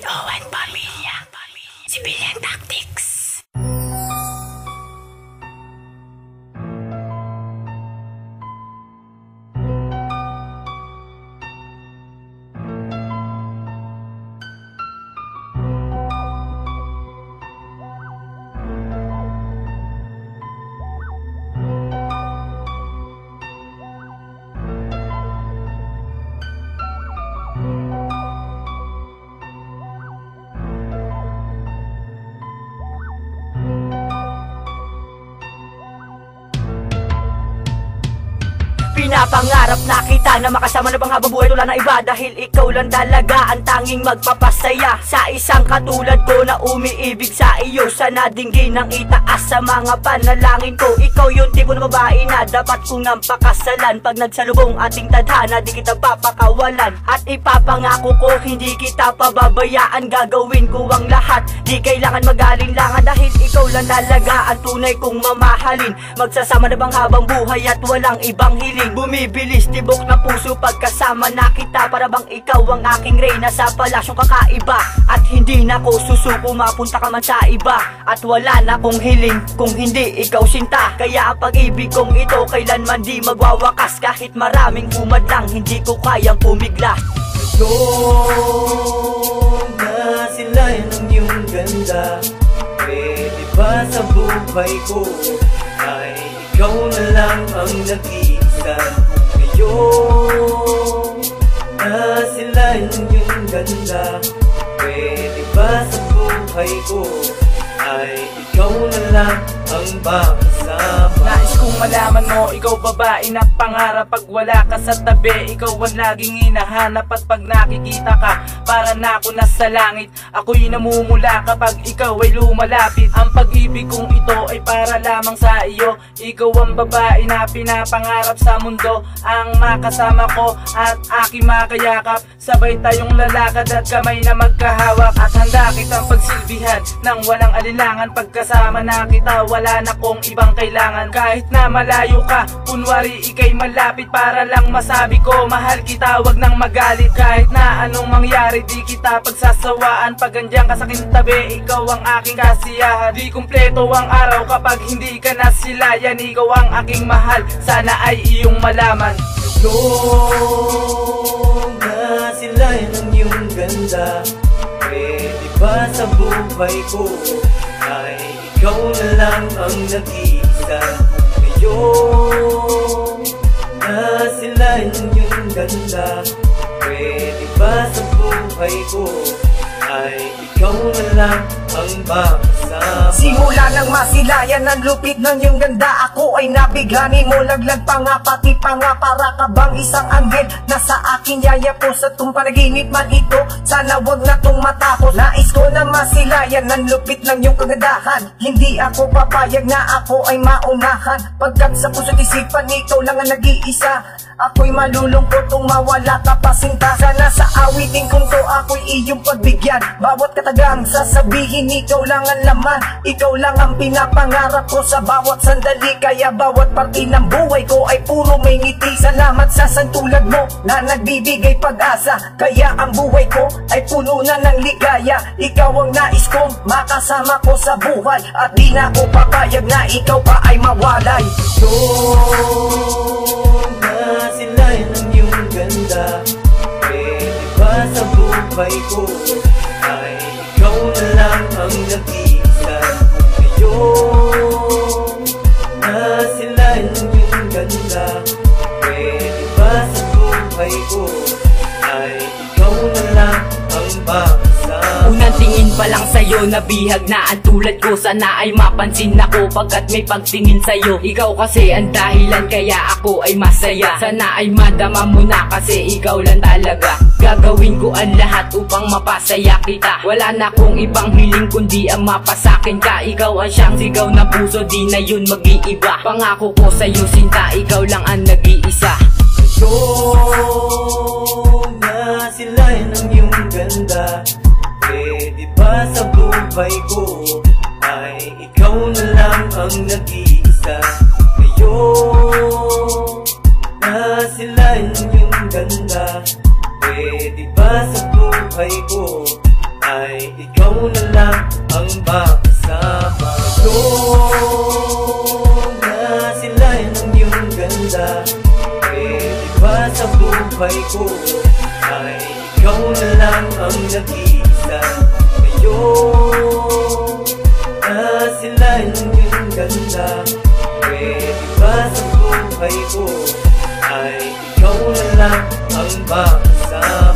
Owen Pamilya, Civilian Tactics. Pinapangarap na kita na makasama na bang habang buhay wala na iba, dahil ikaw lang talaga ang tanging magpapasaya sa isang katulad ko na umiibig sa iyo. Sana dinggin ang itaas sa mga panalangin ko. Ikaw yung tipo na babae na dapat kong nampakasalan. Pag nagsalubong ating tadhana, di kita papakawalan. At ipapangako ko hindi kita pababayaan. Gagawin ko ang lahat, di kailangan mag-alinlangan, dahil ikaw lang talaga ang tunay kong mamahalin. Magsasama na bang habang buhay at walang ibang hiling. Bumibilis tibok na puso pagkasama na kita, para bang ikaw ang aking reyna sa palasyong kakaiba. At hindi na ko susuko mapunta ka man sa iba, at wala na kong hiling kung hindi ikaw sinta. Kaya ang pag-ibig kong ito kailanman di magwawakas. Kahit maraming humadlang hindi ko kayang pumigla. Gusto na sila ng iyong ganda. Pwede ba sa buhay ko ay ikaw na lang ang nag-iisa? Ngayon na sila ng iyong ganda. Pwede ba sa buhay ko ay ikaw na lang ang makasama? Nais kong malaman mo, ikaw babae na pangarap. Pag wala ka sa tabi, ikaw ang laging hinahanap. At pag nakikita ka, para na ako nasa langit. Ako'y namumula kapag ikaw ay lumalapit. Ang pag-ibig kong ito ay para lamang sa iyo. Ikaw ang babae na pinapangarap sa mundo, ang makasama ko at aking makayakap. Sabay tayong lalakad at kamay na magkahawak. At handa kitang pagsilbihan nang walang alinlangan. Pagkasama na kita, wala na kong ibang kailangan. Kahit na malayo ka, kunwari ika'y malapit, para lang masabi ko mahal kita, wag nang magalit. Kahit na anong mangyari, di kita pagsasawaan. Pag andyan ka sa aking tabi, ikaw ang aking kasiyahan. Di kumpleto ang araw kapag hindi ka na silayan. Ikaw ang aking mahal, sana ay iyong malaman. Gusto na sila ng iyong ganda. Pwede ba sa buhay ko ay ikaw na lang ang nag-iisa? Ngayon na sila ng iyong ganda. Pwede ba sa buhay ko ay ikaw na lang ang makasama? Simula nang masilayan ang lupit ng iyong ganda, ako ay nabigani mo. Laglag pa nga, pati pa nga, para ka bang isang anghel na sa akin yayapos. At kung panaginip man ito, sana wag na tong matapos. Nais ko na masilayan ang lupit ng iyong kagandahan. Hindi ako papayag na ako ay maunahan, pagkat sa puso't isipan ikaw lang ang nag-iisa. Ako'y malulungkot kung mawala ka pa sinta. Sana sa awitin kong to ako'y iyong pagbigyan. Bawat katagang sasabihin, ikaw lang ang laman. Ikaw lang ang pinapangarap ko sa bawat sandali. Kaya bawat parte ng buhay ko ay puro may ngiti. Salamat sa santulad mo na nagbibigay pag-asa. Kaya ang buhay ko ay puno na ng ligaya. Ikaw ang nais kong makasama ko sa buhay, at di na ako papayag na ikaw pa ay mawalay. Na sila ng iyong ganda. Pwede ba sa buhay ko ay ikaw na lang ang nag-iisa? Ngayon na sila ng iyong ganda. Pwede ba sa buhay ko ay ikaw na lang ang makasama? Unang tingin pa lang sa'yo, nabihag na ang tulad ko. Sana ay mapansin ako pagkat may pagtingin sa'yo. Ikaw kasi ang dahilan kaya ako ay masaya. Sana ay madama mo na kasi ikaw lang talaga. Gagawin ko ang lahat upang mapasaya kita. Wala na kong ibang hiling kundi ang mapasakin ka. Ikaw ang siyang sigaw na puso, di na yun mag-iiba. Pangako ko sa'yo sinta, ikaw lang ang nag-iisa. Gusto na sila ng iyong ganda. Pwede ba sa buhay ko ay ikaw na lang ang nag-iisa? Ngayon na sila ng iyong ganda. Pwede ba sa buhay ko ay ikaw na lang ang makasama ko. Na sila ng iyong ganda, pwede ba sa buhay ko ay ikaw na lang ang nag-iisa ngayon? Na sila ng iyong ganda, pwede ba sa buhay ko ay ikaw na lang ang makasama